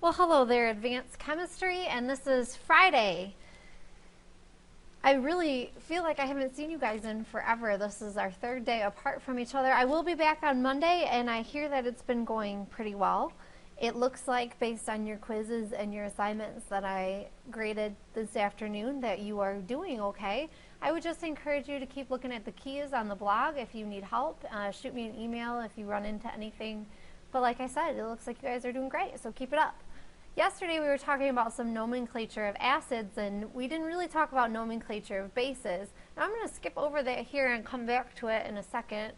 Well, hello there, Advanced Chemistry, and this is Friday. I really feel like I haven't seen you guys in forever. This is our third day apart from each other. I will be back on Monday, and I hear that it's been going pretty well. It looks like, based on your quizzes and your assignments that I graded this afternoon, that you are doing okay. I would just encourage you to keep looking at the keys on the blog if you need help. Shoot me an email if you run into anything. But like I said, it looks like you guys are doing great, so keep it up. Yesterday we were talking about some nomenclature of acids, and we didn't really talk about nomenclature of bases. Now I'm going to skip over that here and come back to it in a second,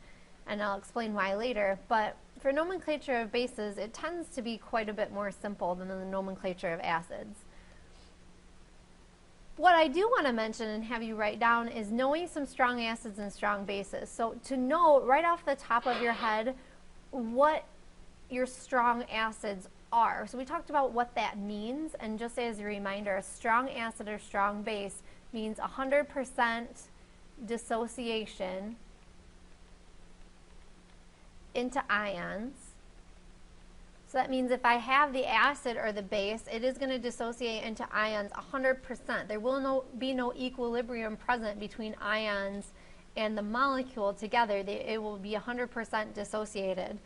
and I'll explain why later. But for nomenclature of bases, it tends to be quite a bit more simple than the nomenclature of acids. What I do want to mention and have you write down is knowing some strong acids and strong bases. So to know right off the top of your head what your strong acids are. So we talked about what that means, and just as a reminder, a strong acid or strong base means 100% dissociation into ions. So that means if I have the acid or the base, it is going to dissociate into ions 100%. There will be no equilibrium present between ions and the molecule together. It will be 100% dissociated.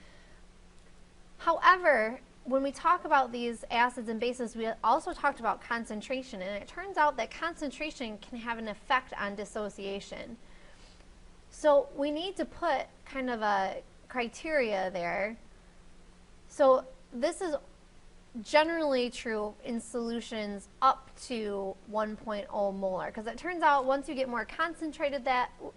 However, when we talk about these acids and bases, we also talked about concentration, and it turns out that concentration can have an effect on dissociation. So we need to put kind of a criteria there. So this is generally true in solutions up to 1.0 molar, because it turns out once you get more concentrated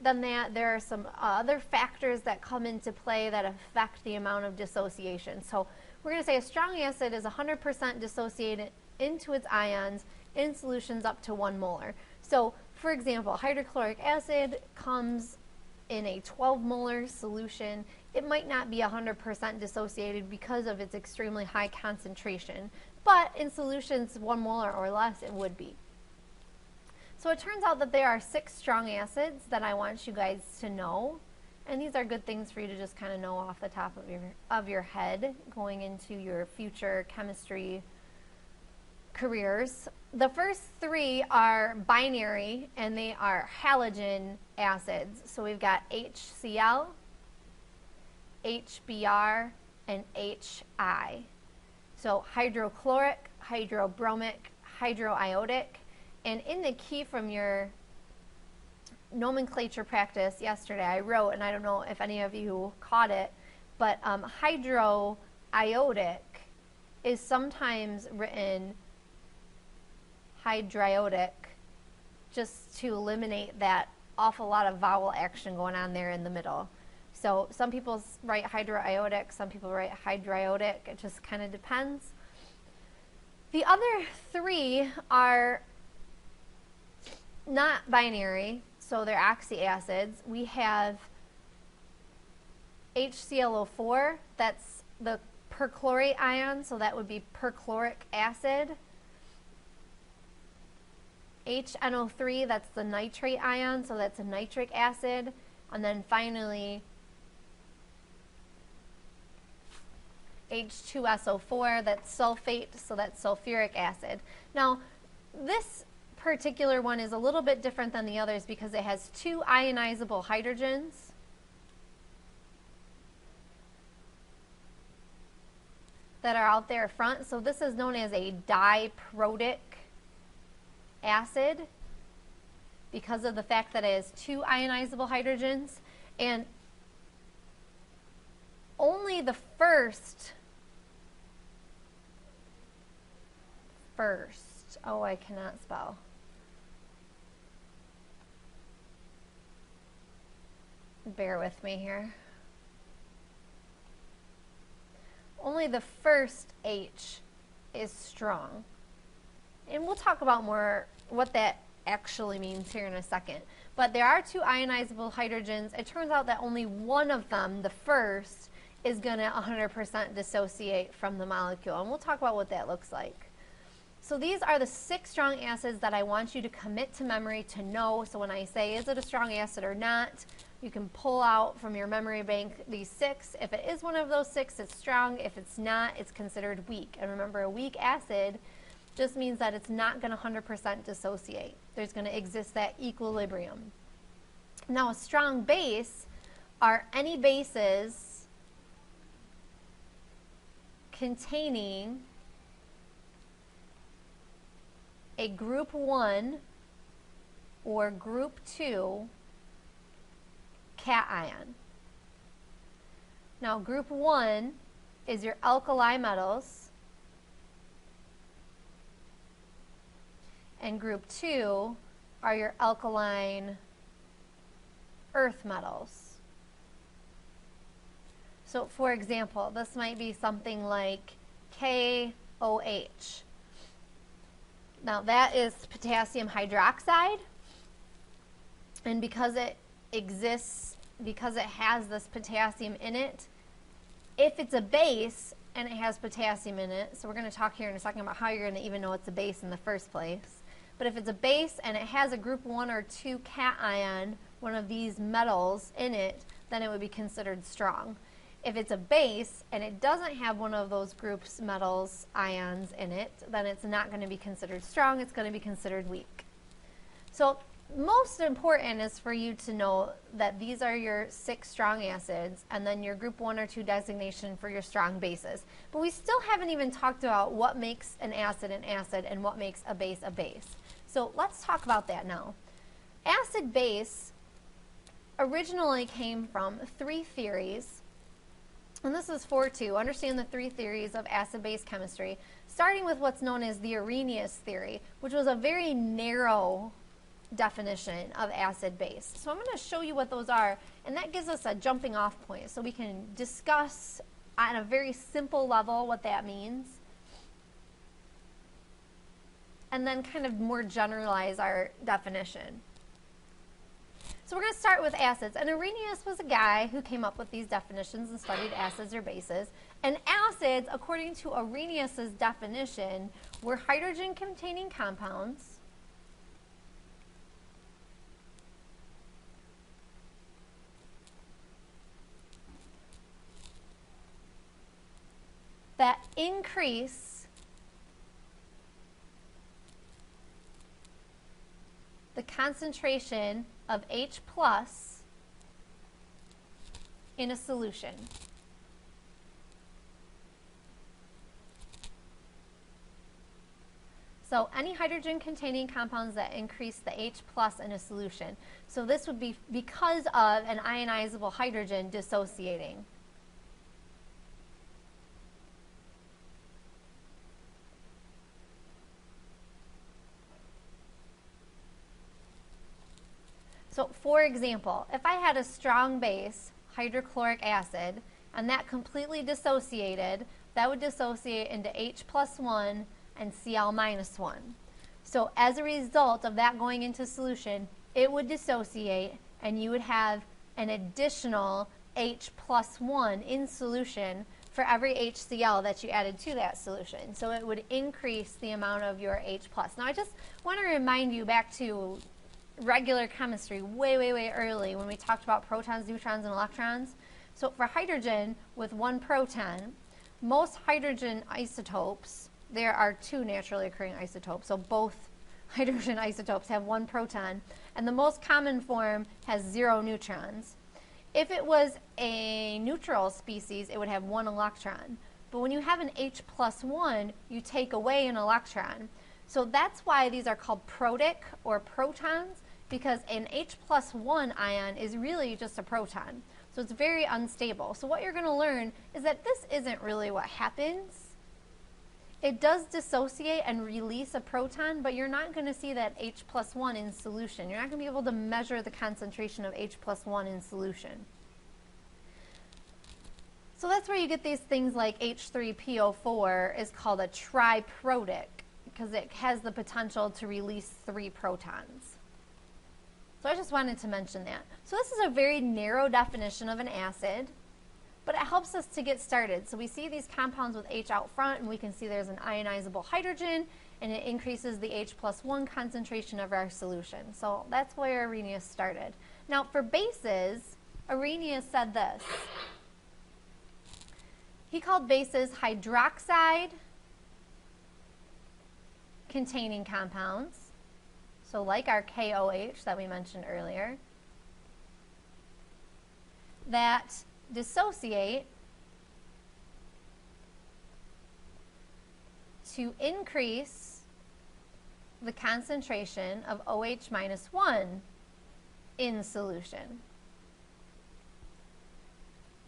than that, there are some other factors that come into play that affect the amount of dissociation. So we're going to say a strong acid is 100% dissociated into its ions in solutions up to 1 molar. So, for example, hydrochloric acid comes in a 12 molar solution. It might not be 100% dissociated because of its extremely high concentration, but in solutions 1 molar or less, it would be. So it turns out that there are 6 strong acids that I want you guys to know. And these are good things for you to just kind of know off the top of your head going into your future chemistry careers. The first 3 are binary, and they are halogen acids. So we've got HCl, HBr, and HI. So hydrochloric, hydrobromic, hydroiodic. And in the key from your nomenclature practice yesterday, I wrote, and I don't know if any of you caught it, but hydroiodic is sometimes written hydriotic, just to eliminate that awful lot of vowel action going on there in the middle. So some people write hydroiodic, some people write hydriotic. It just kind of depends. The other 3 are not binary, so they're oxyacids. We have HClO4, that's the perchlorate ion, so that would be perchloric acid. HNO3, that's the nitrate ion, so that's a nitric acid. And then finally, H2SO4, that's sulfate, so that's sulfuric acid. Now, this particular one is a little bit different than the others because it has 2 ionizable hydrogens. That are out there front. So this is known as a diprotic acid because of the fact that it has 2 ionizable hydrogens, and only the first, oh, I cannot spell. Bear with me here. Only the first H is strong. And we'll talk about more what that actually means here in a second. But there are 2 ionizable hydrogens. It turns out that only one of them, the first, is going to 100% dissociate from the molecule. And we'll talk about what that looks like. So these are the 6 strong acids that I want you to commit to memory to know. So when I say, is it a strong acid or not, You can pull out from your memory bank these 6. If it is one of those 6, it's strong. If it's not, it's considered weak. And remember, a weak acid just means that it's not going to 100% dissociate. There's going to exist that equilibrium. Now, a strong base are any bases containing a group 1 or group 2 cation. Now, group 1 is your alkali metals, and group 2 are your alkaline earth metals. So, for example, this might be something like KOH. Now, that is potassium hydroxide, and because it exists, because it has this potassium in it, if it's a base and it has potassium in it, so we're going to talk here in a second about how you're going to even know it's a base in the first place, but if it's a base and it has a group 1 or 2 cation, one of these metals in it, then it would be considered strong. If it's a base and it doesn't have one of those groups metals ions in it, then it's not going to be considered strong, it's going to be considered weak. So most important is for you to know that these are your 6 strong acids and then your group 1 or 2 designation for your strong bases. But we still haven't even talked about what makes an acid and what makes a base a base. So let's talk about that now. Acid-base originally came from 3 theories, and this is to understand the 3 theories of acid-base chemistry, starting with what's known as the Arrhenius theory, which was a very narrow definition of acid-base. So I'm going to show you what those are, and that gives us a jumping off point so we can discuss on a very simple level what that means, and then kind of more generalize our definition. So we're going to start with acids, and Arrhenius was a guy who came up with these definitions and studied acids or bases. And acids, according to Arrhenius's definition, were hydrogen-containing compounds that increase the concentration of H plus in a solution. So any hydrogen-containing compounds that increase the H plus in a solution. So this would be because of an ionizable hydrogen dissociating. So for example, if I had a strong base, hydrochloric acid, and that completely dissociated, that would dissociate into H plus 1 and Cl minus 1. So as a result of that going into solution, it would dissociate and you would have an additional H plus 1 in solution for every HCl that you added to that solution. So it would increase the amount of your H plus. Now I just want to remind you back to regular chemistry way early when we talked about protons, neutrons, and electrons. So for hydrogen with 1 proton, most hydrogen isotopes, there are 2 naturally occurring isotopes, so both hydrogen isotopes have 1 proton, and the most common form has 0 neutrons. If it was a neutral species, it would have 1 electron. But when you have an H plus 1, you take away an electron. So that's why these are called protic or protons, because an H plus 1 ion is really just a proton. So it's very unstable. So what you're going to learn is that this isn't really what happens. It does dissociate and release a proton, but you're not going to see that H plus 1 in solution. You're not going to be able to measure the concentration of H plus 1 in solution. So that's where you get these things like H3PO4 is called a triprotic, because it has the potential to release 3 protons. So I just wanted to mention that. So this is a very narrow definition of an acid, but it helps us to get started. So we see these compounds with H out front, and we can see there's an ionizable hydrogen, and it increases the H plus 1 concentration of our solution. So that's where Arrhenius started. Now for bases, Arrhenius said this. He called bases hydroxide containing compounds, so like our KOH that we mentioned earlier, that dissociate to increase the concentration of OH minus 1 in solution.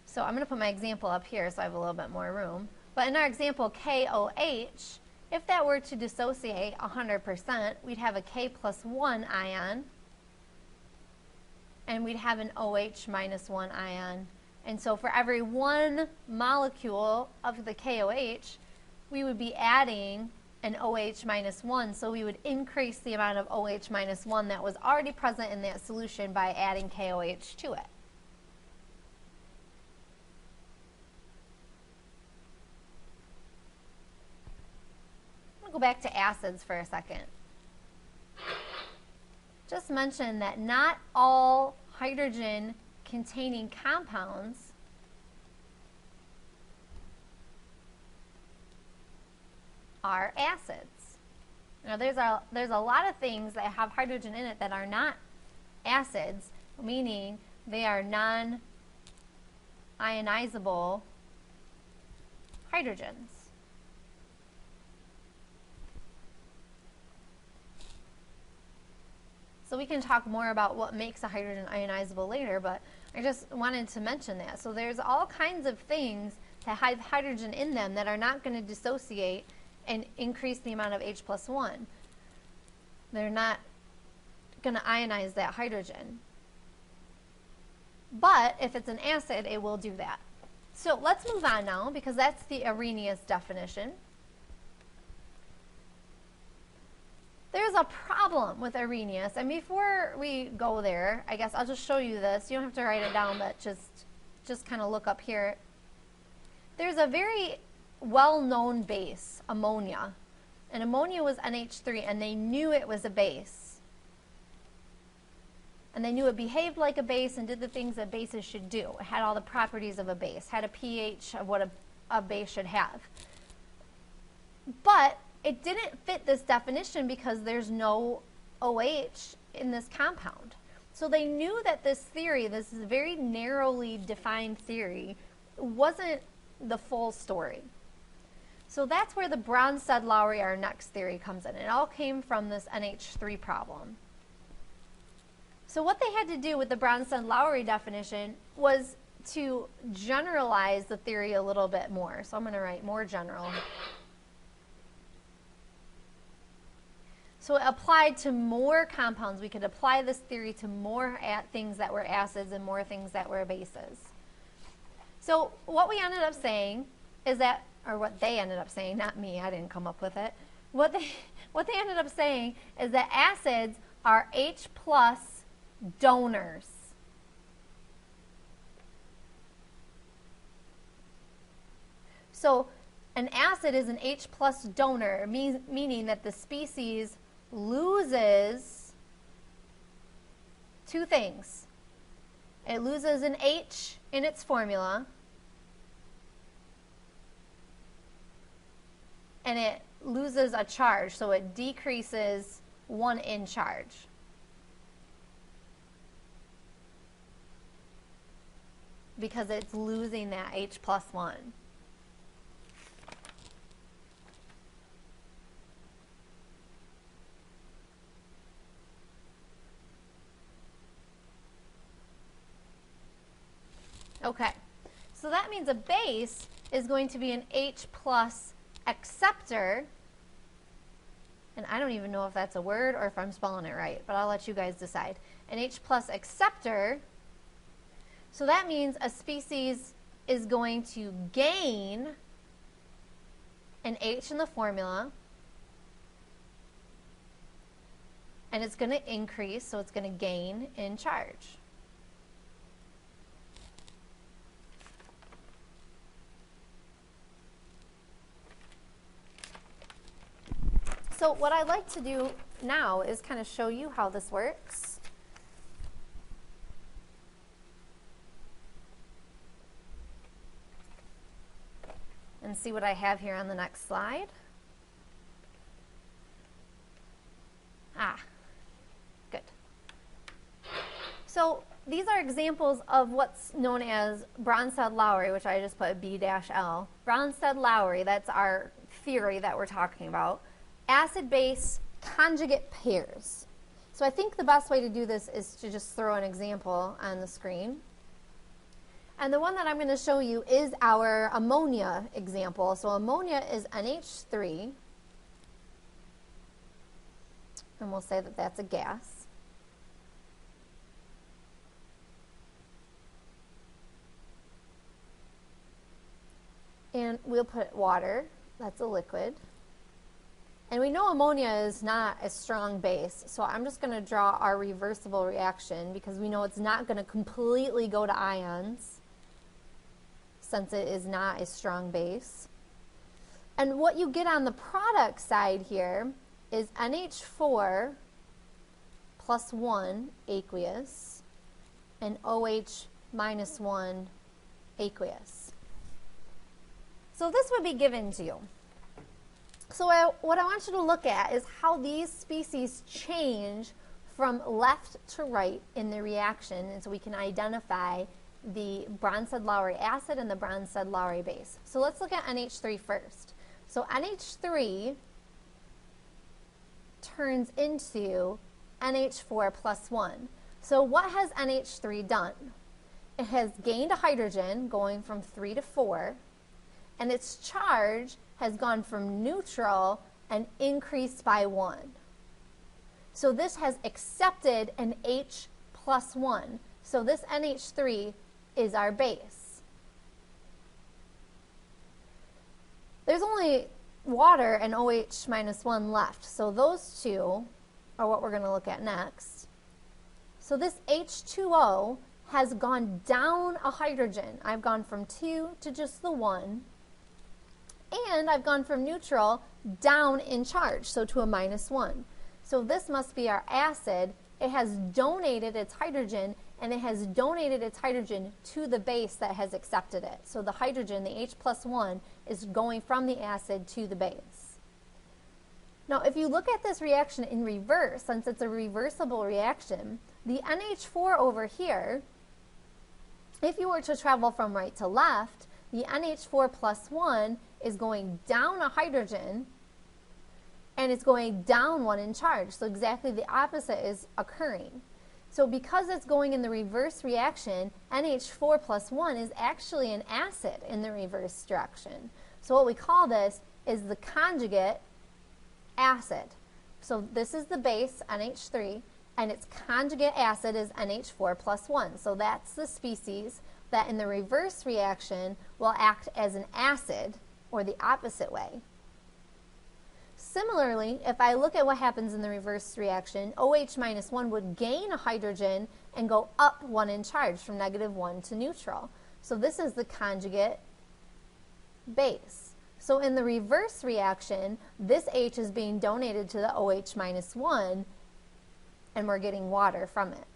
So I'm going to put my example up here so I have a little bit more room. But in our example KOH, if that were to dissociate 100%, we'd have a K plus 1 ion, and we'd have an OH minus 1 ion. And so for every one molecule of the KOH, we would be adding an OH minus 1, so we would increase the amount of OH minus 1 that was already present in that solution by adding KOH to it. Go back to acids for a second. Just mention that not all hydrogen containing compounds are acids. Now there's a lot of things that have hydrogen in it that are not acids, meaning they are non-ionizable hydrogens. So we can talk more about what makes a hydrogen ionizable later, but I just wanted to mention that. So there's all kinds of things that have hydrogen in them that are not going to dissociate and increase the amount of H plus 1. They're not going to ionize that hydrogen. But if it's an acid, it will do that. So let's move on now, because that's the Arrhenius definition. There's a problem with Arrhenius, and before we go there, I guess I'll just show you this. You don't have to write it down, but just kind of look up here. There's a very well-known base, ammonia, and ammonia was NH3, and they knew it was a base. And they knew it behaved like a base and did the things that bases should do. It had all the properties of a base, had a pH of what a base should have. But it didn't fit this definition because there's no OH in this compound. So they knew that this theory, this very narrowly defined theory, wasn't the full story. So that's where the Bronstead-Lowry, our next theory, comes in. It all came from this NH3 problem. So what they had to do with the Bronstead-Lowry definition was to generalize the theory a little bit more. So I'm going to write more general. So it applied to more compounds. We could apply this theory to more things that were acids and more things that were bases. So what we ended up saying is that, or what they ended up saying, not me, I didn't come up with it. What they ended up saying is that acids are H plus donors. So an acid is an H plus donor, meaning that the species loses two things. It loses an H in its formula, and it loses a charge, so it decreases 1 in charge. Because it's losing that H plus 1. Okay, so that means a base is going to be an H plus acceptor, and I don't even know if that's a word or if I'm spelling it right, but I'll let you guys decide. An H plus acceptor, so that means a species is going to gain an H in the formula, and it's going to increase, so it's going to gain in charge. So what I'd like to do now is kind of show you how this works. see what I have here on the next slide. Good. So these are examples of what's known as Bronstead-Lowry, which I just put B-L. Bronstead-Lowry, that's our theory that we're talking about. Acid-base conjugate pairs. So I think the best way to do this is to just throw an example on the screen. And the one that I'm going to show you is our ammonia example. So ammonia is NH3, and we'll say that that's a gas. And we'll put water, that's a liquid. And we know ammonia is not a strong base, so I'm just going to draw our reversible reaction because we know it's not going to completely go to ions since it is not a strong base. And what you get on the product side here is NH4 plus 1 aqueous and OH minus 1 aqueous. So this would be given to you. So what I want you to look at is how these species change from left to right in the reaction, and so we can identify the Bronstead-Lowry acid and the Bronstead-Lowry base. So let's look at NH3 first. So NH3 turns into NH4 plus 1. So what has NH3 done? It has gained a hydrogen going from 3 to 4, and its charge has gone from neutral and increased by 1. So this has accepted an H plus 1. So this NH3 is our base. There's only water and OH minus 1 left. So those two are what we're going to look at next. So this H2O has gone down a hydrogen. I've gone from 2 to just the 1. And I've gone from neutral down in charge, so to a minus 1. So this must be our acid. It has donated its hydrogen, and it has donated its hydrogen to the base that has accepted it. So the hydrogen, the H plus 1, is going from the acid to the base. Now, if you look at this reaction in reverse, since it's a reversible reaction, the NH4 over here, if you were to travel from right to left, the NH4 plus 1 is going down a hydrogen, and it's going down 1 in charge. So exactly the opposite is occurring. So because it's going in the reverse reaction, NH4 plus 1 is actually an acid in the reverse direction. So what we call this is the conjugate acid. So this is the base, NH3, and its conjugate acid is NH4 plus 1. So that's the species that in the reverse reaction will act as an acid, or the opposite way. Similarly, if I look at what happens in the reverse reaction, OH minus 1 would gain a hydrogen and go up 1 in charge from -1 to neutral. So this is the conjugate base. So in the reverse reaction, this H is being donated to the OH minus 1, and we're getting water from it.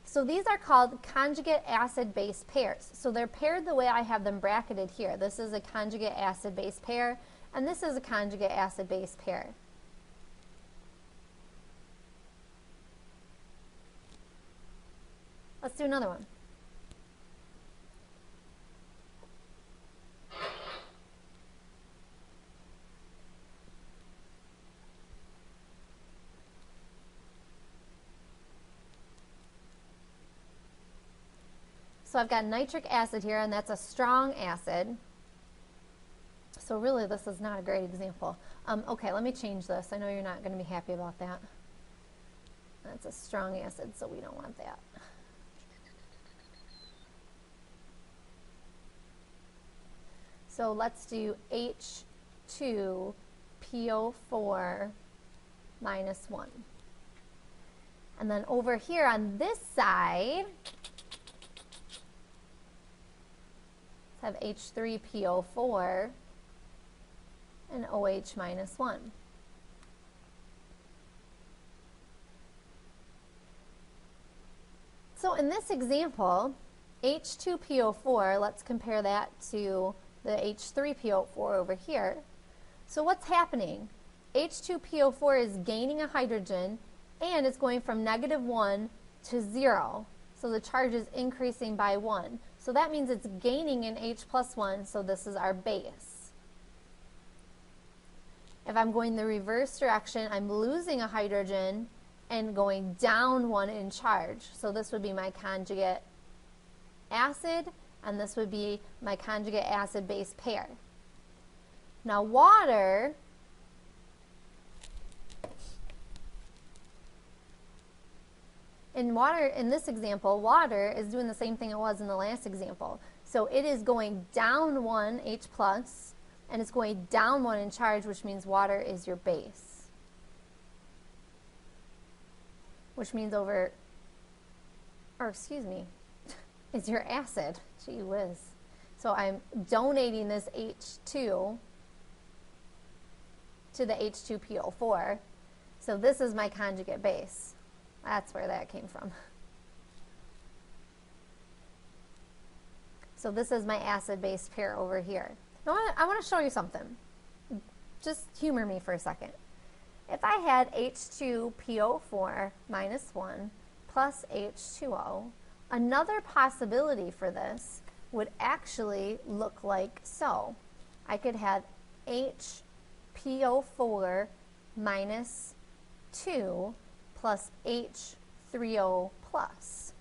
So these are called conjugate acid-base pairs. So they're paired the way I have them bracketed here. This is a conjugate acid-base pair, and this is a conjugate acid-base pair. Let's do another one. So I've got nitric acid here, and that's a strong acid. So really, this is not a great example. Okay, let me change this. I know you're not going to be happy about that. That's a strong acid, so we don't want that. So let's do H2PO4 minus 1. And then over here on this side, have H3PO4 and OH minus 1. So in this example, H2PO4, let's compare that to the H3PO4 over here. So what's happening? H2PO4 is gaining a hydrogen and it's going from -1 to 0. So the charge is increasing by 1. So that means it's gaining an H plus 1, so this is our base. If I'm going the reverse direction, I'm losing a hydrogen and going down 1 in charge. So this would be my conjugate acid, and this would be my conjugate acid-base pair. Now water, in this example, water is doing the same thing it was in the last example. So it is going down 1 H plus, and it's going down 1 in charge, which means water is your base. Which means is your acid. Gee whiz. So I'm donating this H2 to the H2PO4. So this is my conjugate base. That's where that came from. So this is my acid-base pair over here. Now I want to show you something. Just humor me for a second. If I had H2PO4 minus 1 plus H2O, another possibility for this would actually look like so. I could have HPO4 minus 2 plus H3O plus.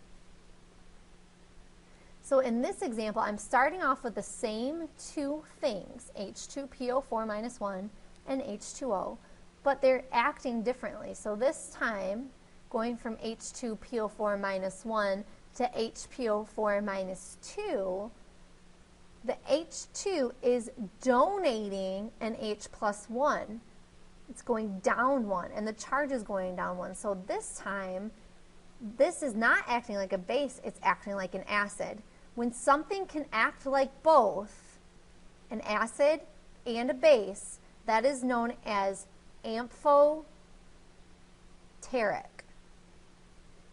So in this example, I'm starting off with the same two things, H2PO4 minus 1 and H2O, but they're acting differently. So this time, going from H2PO4 minus 1 to HPO4 minus 2, the H2 is donating an H plus 1. It's going down 1, and the charge is going down 1. So this time, this is not acting like a base, it's acting like an acid. When something can act like both an acid and a base, that is known as amphoteric.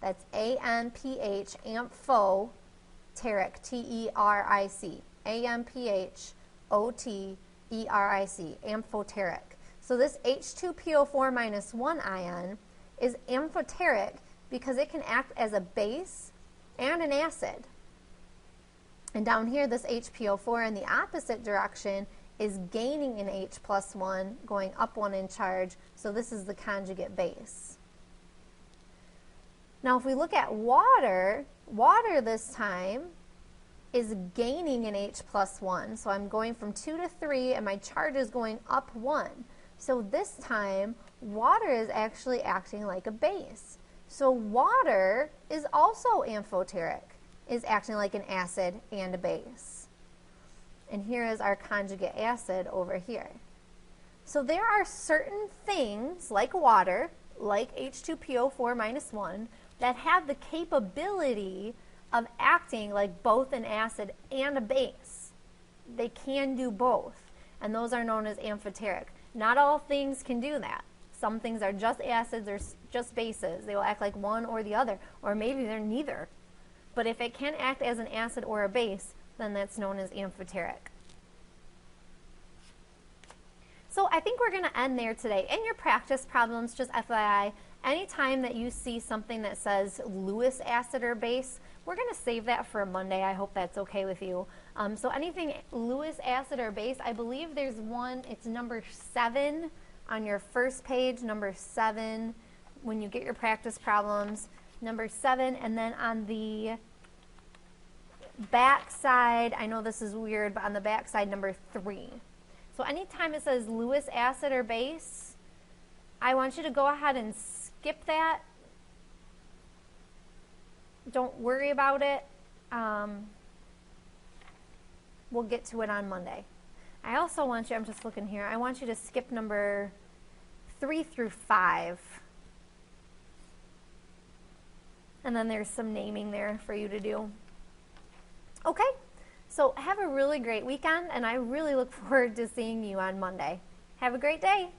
That's A-M-P-H, amphoteric, T-E-R-I-C, A-M-P-H-O-T-E-R-I-C, amphoteric. So this H2PO4 minus 1 ion is amphoteric because it can act as a base and an acid. And down here, this HPO4 in the opposite direction is gaining an H plus 1, going up 1 in charge, so this is the conjugate base. Now if we look at water, water this time is gaining an H plus 1, so I'm going from 2 to 3 and my charge is going up 1. So this time, water is actually acting like a base. So water is also amphoteric, is acting like an acid and a base. And here is our conjugate acid over here. So there are certain things like water, like H2PO4 minus 1, that have the capability of acting like both an acid and a base. They can do both, and those are known as amphoteric. Not all things can do that. Some things are just acids or just bases. They will act like one or the other, or maybe they're neither. But if it can act as an acid or a base, then that's known as amphoteric. So I think we're going to end there today. In your practice problems, just FYI, anytime that you see something that says Lewis acid or base, we're going to save that for Monday. I hope that's okay with you. So anything Lewis acid or base, I believe there's one, it's number 7 on your first page, number 7, when you get your practice problems, number 7, and then on the back side, I know this is weird, but on the back side, number 3. So anytime it says Lewis acid or base, I want you to go ahead and skip that. Don't worry about it. We'll get to it on Monday. I also want you, I'm just looking here, I want you to skip number 3 through 5. And then there's some naming there for you to do. Okay, so have a really great weekend, and I really look forward to seeing you on Monday. Have a great day.